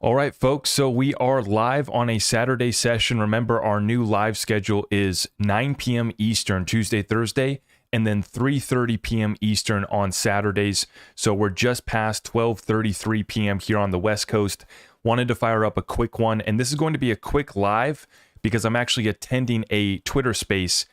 All right, folks. So we are live on a Saturday session. Remember, our new live schedule is 9 p.m. Eastern, Tuesday, Thursday, and then 3:30 p.m. Eastern on Saturdays. So we're just past 12:33 p.m. here on the West Coast. Wanted to fire up a quick one, and this is going to be a quick live because I'm actually attending a Twitter space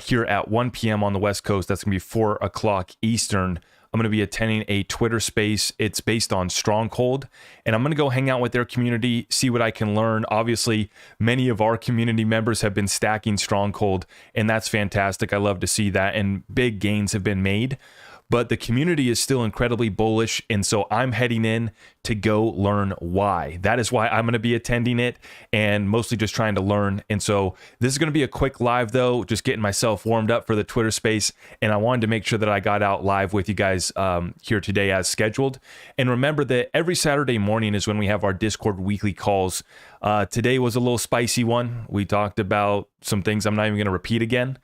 here at 1 p.m. on the West Coast. That's going to be 4 o'clock Eastern. I'm going to be attending a Twitter space. It's based on Stronghold, and I'm going to go hang out with their community, see what I can learn. Obviously, many of our community members have been stacking Stronghold, and that's fantastic. I love to see that, and big gains have been made. But the community is still incredibly bullish, and so I'm heading in to go learn why. That is why I'm going to be attending it, and mostly just trying to learn. And so this is going to be a quick live, though, just getting myself warmed up for the Twitter space, and I wanted to make sure that I got out live with you guys here today as scheduled. And remember that every Saturday morning is when we have our Discord weekly calls. Today was a little spicy one. We talked about some things I'm not even going to repeat again.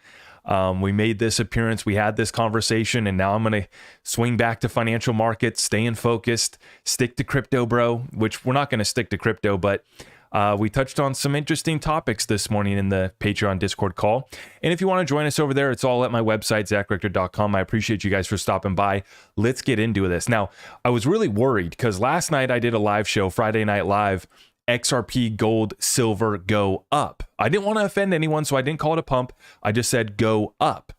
We made this appearance, we had this conversation, and now I'm going to swing back to financial markets, staying focused, stick to crypto, bro, which we're not going to stick to crypto, but we touched on some interesting topics this morning in the Patreon Discord call. And if you want to join us over there, it's all at my website, zachrector.com. I appreciate you guys for stopping by. Let's get into this. Now, I was really worried because last night I did a live show, Friday Night Live, XRP, gold, silver, go up. I didn't want to offend anyone, so I didn't call it a pump. I just said go up.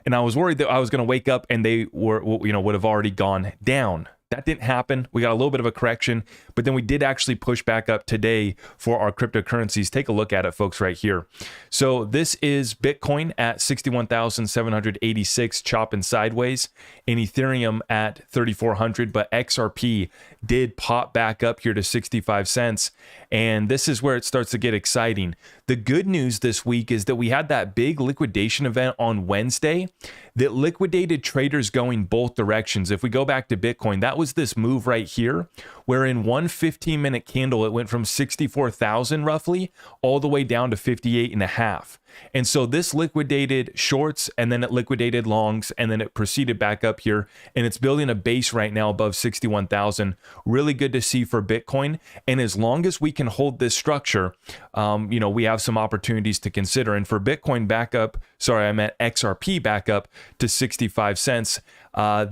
And I was worried that I was going to wake up and they would have already gone down. That didn't happen. We got a little bit of a correction, but then we did actually push back up today for our cryptocurrencies. Take a look at it, folks, right here. So this is Bitcoin at 61,786, chopping sideways, and Ethereum at 3,400, but XRP did pop back up here to 65 cents, and this is where it starts to get exciting. The good news this week is that we had that big liquidation event on Wednesday that liquidated traders going both directions. If we go back to Bitcoin, that was this move right here, where in one 15-minute candle, it went from 64,000 roughly all the way down to 58.5. And so this liquidated shorts, and then it liquidated longs, and then it proceeded back up here, and it's building a base right now above 61,000. Really good to see for Bitcoin. And as long as we can hold this structure, we have some opportunities to consider. And for Bitcoin back up, XRP back up to 65 cents.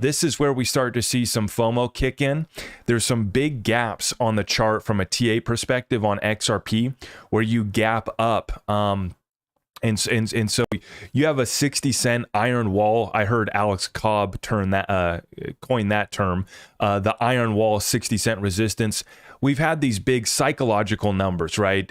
This is where we start to see some FOMO kick in. There's some big gaps on the chart from a TA perspective on XRP where you gap up. And so you have a 60-cent iron wall. I heard Alex Cobb coin that term, the iron wall 60-cent resistance. We've had these big psychological numbers, right?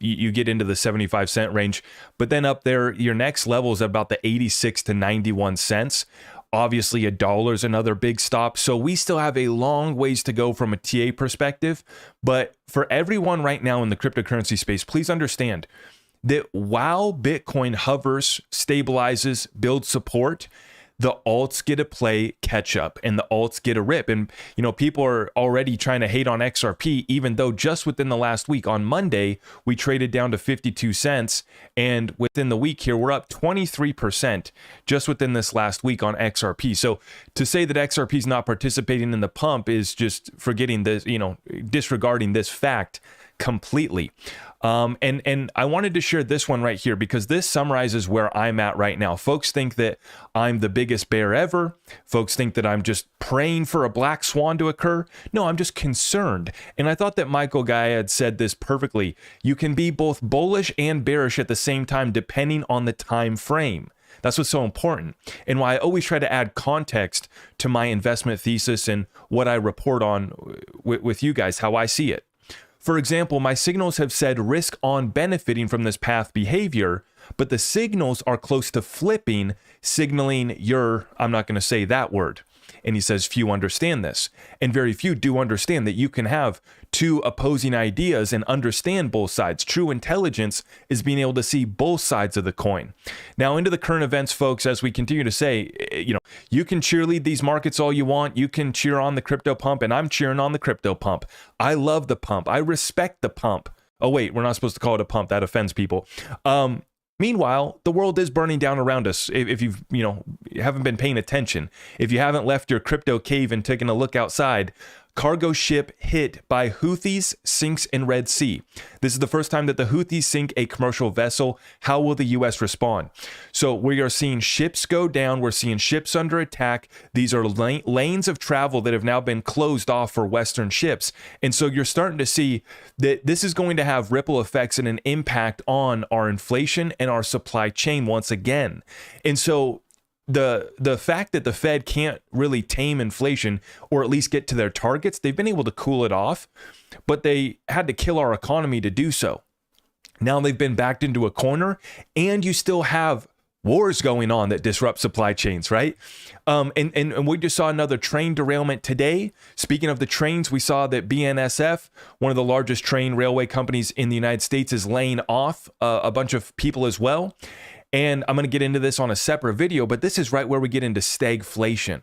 You get into the 75-cent range, but then up there, your next level is about the 86 to 91 cents. Obviously, $1 is another big stop. So we still have a long ways to go from a TA perspective. But for everyone right now in the cryptocurrency space, please understand that while Bitcoin hovers, stabilizes, builds support, the alts get a play catch up and the alts get a rip. And, people are already trying to hate on XRP, even though just within the last week on Monday, we traded down to 52 cents. And within the week here, we're up 23% just within this last week on XRP. So to say that XRP is not participating in the pump is just forgetting this, disregarding this fact completely. And I wanted to share this one right here because this summarizes where I'm at right now. Folks think that I'm the biggest bear ever. Folks think that I'm just praying for a black swan to occur. No, I'm just concerned. And I thought that Michael Guy had said this perfectly. You can be both bullish and bearish at the same time, depending on the time frame. That's what's so important, and why I always try to add context to my investment thesis and what I report on with you guys, how I see it. For example, my signals have said risk on benefiting from this path behavior, but the signals are close to flipping, signaling I'm not going to say that word. And he says few understand this, and very few do understand that you can have two opposing ideas and understand both sides. True intelligence is being able to see both sides of the coin. Now, into the current events, folks, as we continue to say, you can cheerlead these markets all you want. You can cheer on the crypto pump, and I'm cheering on the crypto pump. I love the pump. I respect the pump. Oh, wait, we're not supposed to call it a pump. That offends people. Meanwhile, the world is burning down around us. If you've, haven't been paying attention, if you haven't left your crypto cave and taken a look outside, Cargo ship hit by Houthis sinks in Red Sea. This is the first time that the Houthis sink a commercial vessel. How will the U.S. respond? So we are seeing ships go down. We're seeing ships under attack. These are lanes of travel that have now been closed off for Western ships. And so you're starting to see that this is going to have ripple effects and an impact on our inflation and our supply chain once again. And so the fact that the Fed can't really tame inflation or at least get to their targets, they've been able to cool it off, but they had to kill our economy to do so. Now they've been backed into a corner, and you still have wars going on that disrupt supply chains, right? And we just saw another train derailment today. Speaking of the trains, we saw that BNSF, one of the largest train railway companies in the United States, is laying off a bunch of people as well. And I'm going to get into this on a separate video, but this is right where we get into stagflation.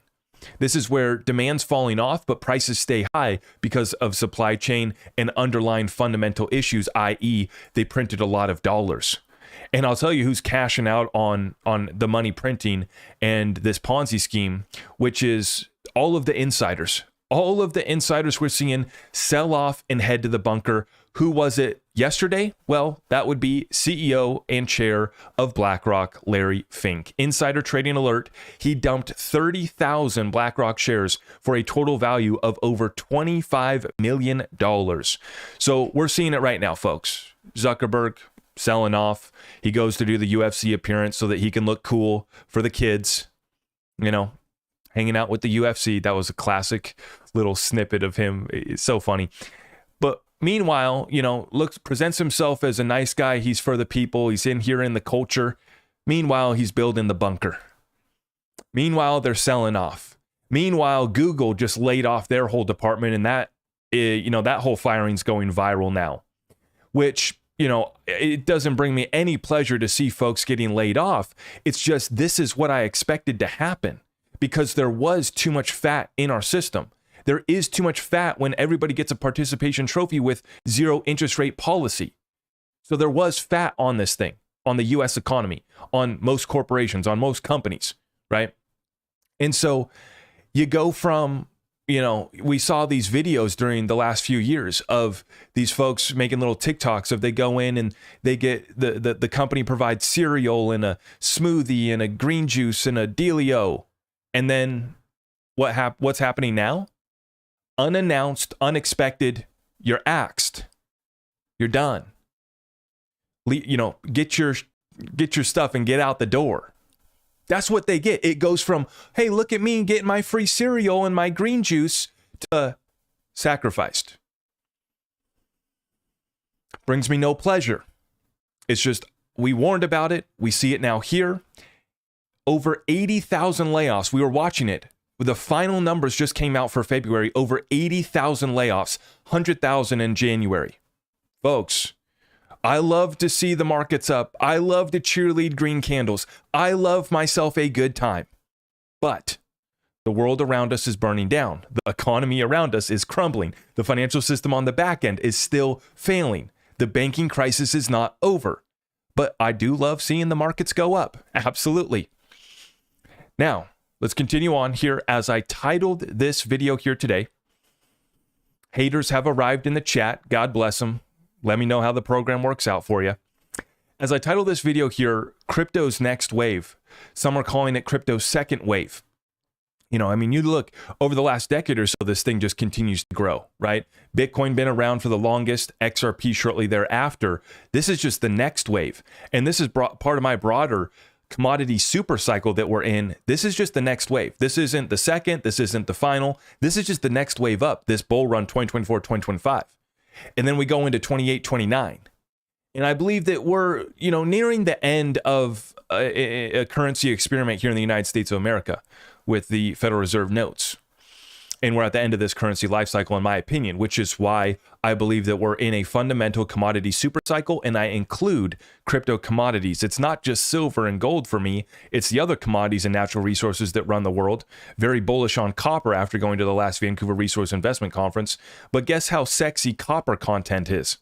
This is where demand's falling off, but prices stay high because of supply chain and underlying fundamental issues, i.e. they printed a lot of dollars. And I'll tell you who's cashing out on the money printing and this Ponzi scheme, which is all of the insiders. All of the insiders we're seeing sell off and head to the bunker. Who was it yesterday? Well, that would be CEO and chair of BlackRock, Larry Fink. Insider trading alert. He dumped 30,000 BlackRock shares for a total value of over $25 million. So we're seeing it right now, folks. Zuckerberg selling off. He goes to do the UFC appearance so that he can look cool for the kids, you know, hanging out with the UFC. That was a classic little snippet of him. It's so funny. But meanwhile, you know, presents himself as a nice guy. He's for the people. He's in here in the culture. Meanwhile, he's building the bunker. Meanwhile, they're selling off. Meanwhile, Google just laid off their whole department, and that whole firing's going viral now, which, you know, it doesn't bring me any pleasure to see folks getting laid off. It's just, this is what I expected to happen because there was too much fat in our system. There is too much fat when everybody gets a participation trophy with zero interest rate policy. So there was fat on this thing, on the U.S. economy, on most corporations, on most companies, right? And so you go from, you know, we saw these videos during the last few years of these folks making little TikToks of they go in and they get the company provides cereal and a smoothie and a green juice and a dealio. And then what's happening now? Unannounced, unexpected, you're axed. You're done. You know, get your stuff and get out the door. That's what they get. It goes from, hey, look at me getting my free cereal and my green juice, to sacrificed. Brings me no pleasure. It's just, we warned about it. We see it now here. Over 80,000 layoffs. We were watching it. The final numbers just came out for February. Over 80,000 layoffs, 100,000 in January. Folks, I love to see the markets up. I love to cheerlead green candles. I love myself a good time. But the world around us is burning down. The economy around us is crumbling. The financial system on the back end is still failing. The banking crisis is not over. But I do love seeing the markets go up. Absolutely. Now, let's continue on here as I titled this video here today. Haters have arrived in the chat. God bless them. Let me know how the program works out for you. As I title this video here, crypto's next wave. Some are calling it crypto's second wave. You know, I mean, you look over the last decade or so, this thing just continues to grow, right? Bitcoin been around for the longest, XRP shortly thereafter. This is just the next wave. And this is part of my broader commodity super cycle that we're in. This is just the next wave. This isn't the second. This isn't the final. This is just the next wave up, this bull run 2024, 2025. And then we go into 28, 29. And I believe that we're, you know, nearing the end of a currency experiment here in the United States of America with the Federal Reserve notes. And we're at the end of this currency life cycle, in my opinion, which is why I believe that we're in a fundamental commodity super cycle, and I include crypto commodities. It's not just silver and gold for me. It's the other commodities and natural resources that run the world. Very bullish on copper after going to the last Vancouver Resource Investment Conference. But guess how sexy copper content is?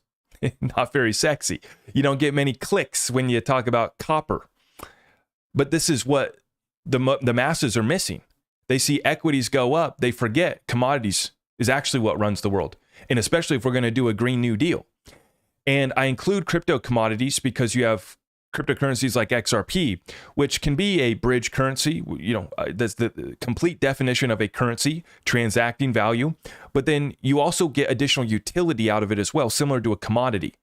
Not very sexy. You don't get many clicks when you talk about copper. But this is what the masses are missing. They see equities go up. They forget commodities is actually what runs the world. And especially if we're going to do a Green New Deal. And I include crypto commodities because you have cryptocurrencies like XRP, which can be a bridge currency. That's the complete definition of a currency, transacting value. But then you also get additional utility out of it as well, similar to a commodity.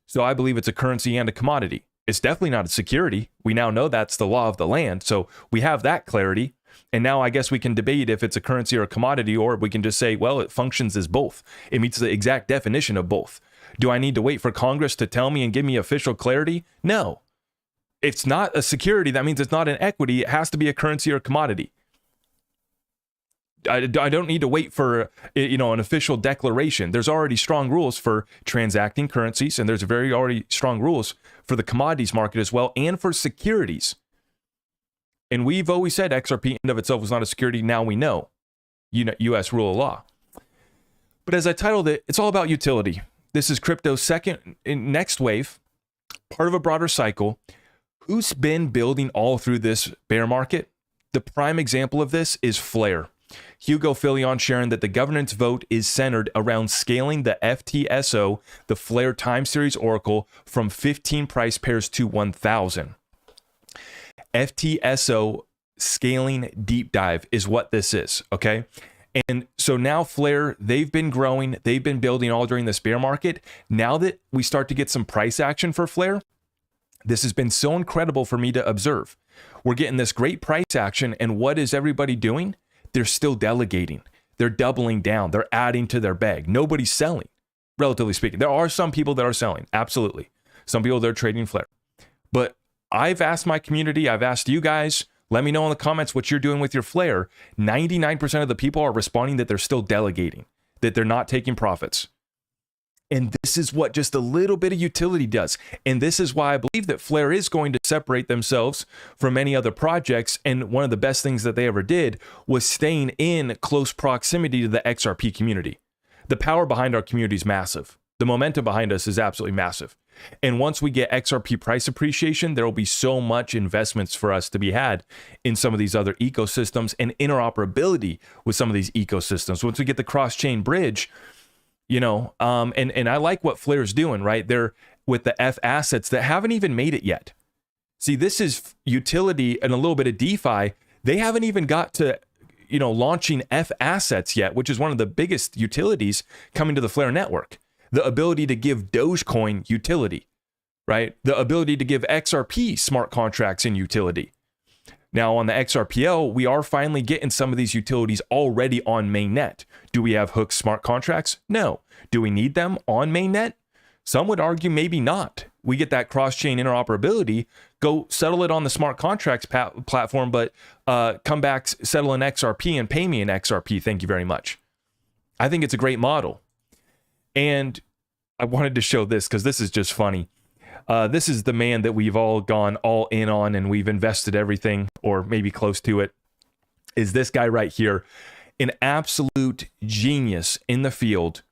So I believe it's a currency and a commodity. It's definitely not a security. We now know that's the law of the land. So we have that clarity. And now I guess we can debate if it's a currency or a commodity, or we can just say, well, it functions as both. It meets the exact definition of both. Do I need to wait for Congress to tell me and give me official clarity? No. It's not a security. That means it's not an equity. It has to be a currency or a commodity. I don't need to wait for an official declaration. There's already strong rules for transacting currencies, and there's already strong rules for the commodities market as well, and for securities. And we've always said XRP in and of itself was not a security. Now we know, U.S. rule of law. But as I titled it, it's all about utility. This is crypto's second next wave, part of a broader cycle. Who's been building all through this bear market? The prime example of this is Flare. Hugo Filion sharing that the governance vote is centered around scaling the FTSO, the Flare time series oracle, from 15 price pairs to 1,000. FTSO scaling deep dive is what this is, okay? And so now Flare, they've been growing, they've been building all during this bear market. Now that we start to get some price action for Flare, this has been so incredible for me to observe. We're getting this great price action, and what is everybody doing? They're still delegating. They're doubling down. They're adding to their bag. Nobody's selling, relatively speaking. There are some people that are selling, absolutely. Some people that are trading Flare. But I've asked my community, I've asked you guys, let me know in the comments what you're doing with your Flare. 99% of the people are responding that they're still delegating, that they're not taking profits. And this is what just a little bit of utility does. And this is why I believe that Flare is going to separate themselves from many other projects. And one of the best things that they ever did was staying in close proximity to the XRP community. The power behind our community is massive. The momentum behind us is absolutely massive. And once we get XRP price appreciation, there will be so much investments for us to be had in some of these other ecosystems and interoperability with some of these ecosystems. Once we get the cross-chain bridge, and I like what Flare's doing, right? They're with the F assets that haven't even made it yet. See, this is utility and a little bit of DeFi. They haven't even got to, launching F assets yet, which is one of the biggest utilities coming to the Flare network. The ability to give Dogecoin utility, right? The ability to give XRP smart contracts in utility. Now on the XRPL, we are finally getting some of these utilities already on mainnet. Do we have Hook smart contracts? No. Do we need them on mainnet? Some would argue maybe not. We get that cross-chain interoperability, go settle it on the smart contracts platform, but come back, settle in XRP and pay me in XRP. Thank you very much. I think it's a great model. And I wanted to show this because this is just funny. This is the man that we've all gone all in on and we've invested everything, or maybe close to it, is this guy right here. An absolute genius in the field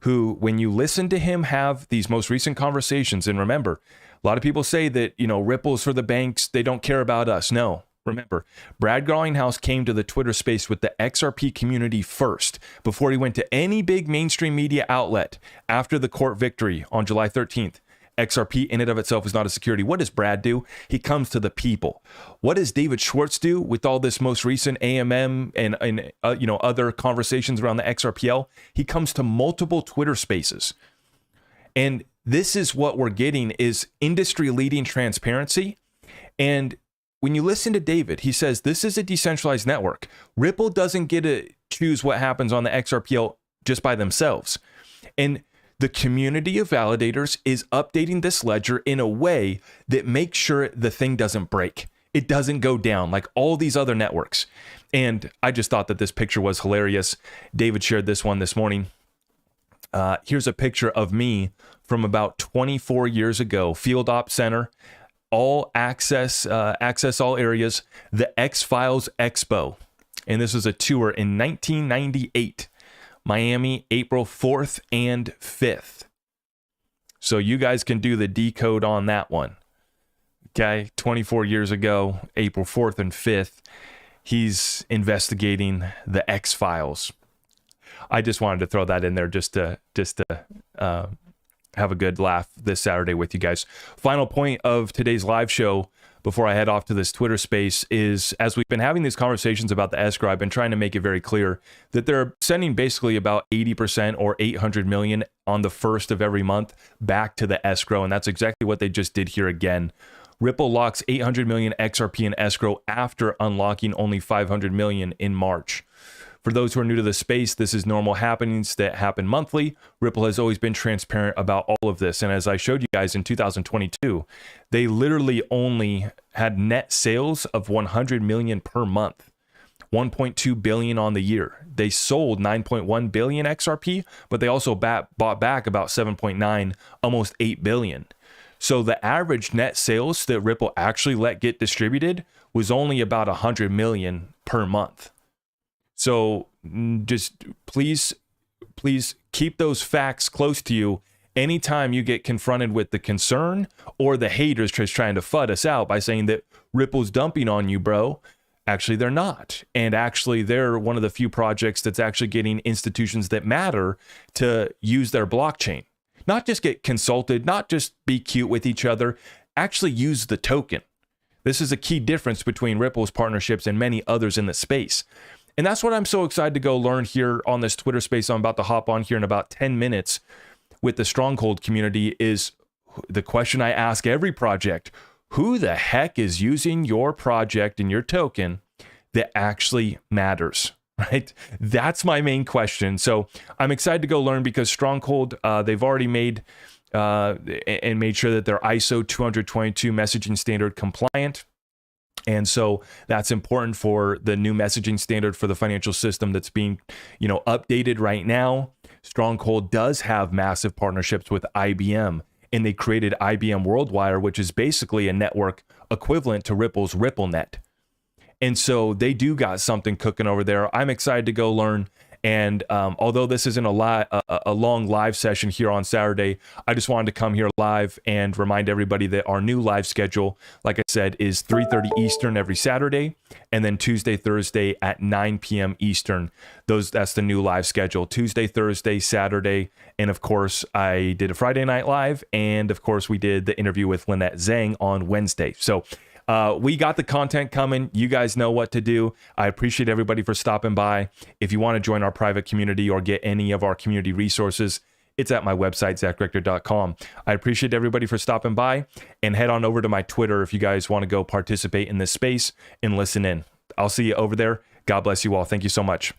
who, when you listen to him have these most recent conversations, and remember, a lot of people say that, Ripple's for the banks, they don't care about us. No. Remember, Brad Garlinghouse came to the Twitter space with the XRP community first, before he went to any big mainstream media outlet after the court victory on July 13th. XRP in and of itself is not a security. What does Brad do? He comes to the people. What does David Schwartz do with all this most recent AMM and other conversations around the XRPL? He comes to multiple Twitter spaces. And this is what we're getting is industry-leading transparency. And when you listen to David, he says this is a decentralized network. Ripple doesn't get to choose what happens on the XRPL just by themselves. And the community of validators is updating this ledger in a way that makes sure the thing doesn't break. It doesn't go down like all these other networks. And I just thought that this picture was hilarious. David shared this one this morning. Here's a picture of me from about 24 years ago, Field Op Center. All access all areas, the X-Files Expo. And this was a tour in 1998, Miami, April 4th and 5th. So you guys can do the decode on that one. Okay, 24 years ago, April 4th and 5th, he's investigating the X-Files. I just wanted to throw that in there just to have a good laugh this Saturday with you guys. Final point of today's live show before I head off to this Twitter space is, as we've been having these conversations about the escrow, I've been trying to make it very clear that they're sending basically about 80% or 800 million on the first of every month back to the escrow. And that's exactly what they just did here again. Ripple locks 800 million XRP in escrow after unlocking only 500 million in March. For those who are new to the space, this is normal happenings that happen monthly. Ripple has always been transparent about all of this. And as I showed you guys in 2022, they literally only had net sales of 100 million per month, 1.2 billion on the year. They sold 9.1 billion XRP, but they also bought back about 7.9, almost 8 billion. So the average net sales that Ripple actually let get distributed was only about 100 million per month. So just please keep those facts close to you anytime you get confronted with the concern or the haters just trying to FUD us out by saying that Ripple's dumping on you, bro. Actually, they're not. And actually, they're one of the few projects that's actually getting institutions that matter to use their blockchain. Not just get consulted, not just be cute with each other, actually use the token. This is a key difference between Ripple's partnerships and many others in the space. And that's what I'm so excited to go learn here on this Twitter space. I'm about to hop on here in about 10 minutes with the Stronghold community is the question I ask every project. Who the heck is using your project and your token that actually matters, right? That's my main question. So I'm excited to go learn because Stronghold, they've already made and made sure that they're ISO 222 messaging standard compliant. And so that's important for the new messaging standard for the financial system that's being, updated right now. Stronghold does have massive partnerships with IBM, and they created IBM WorldWire, which is basically a network equivalent to Ripple's RippleNet. And so they do got something cooking over there. I'm excited to go learn. And although this isn't a long live session here on Saturday, I just wanted to come here live and remind everybody that our new live schedule, like I said, is 3:30 Eastern every Saturday, and then Tuesday, Thursday at 9 p.m. Eastern. That's the new live schedule. Tuesday, Thursday, Saturday, and of course, I did a Friday night live, and of course, we did the interview with Lynette Zhang on Wednesday. So we got the content coming. You guys know what to do. I appreciate everybody for stopping by. If you want to join our private community or get any of our community resources, it's at my website, zachrector.com. I appreciate everybody for stopping by, and head on over to my Twitter if you guys want to go participate in this space and listen in. I'll see you over there. God bless you all. Thank you so much.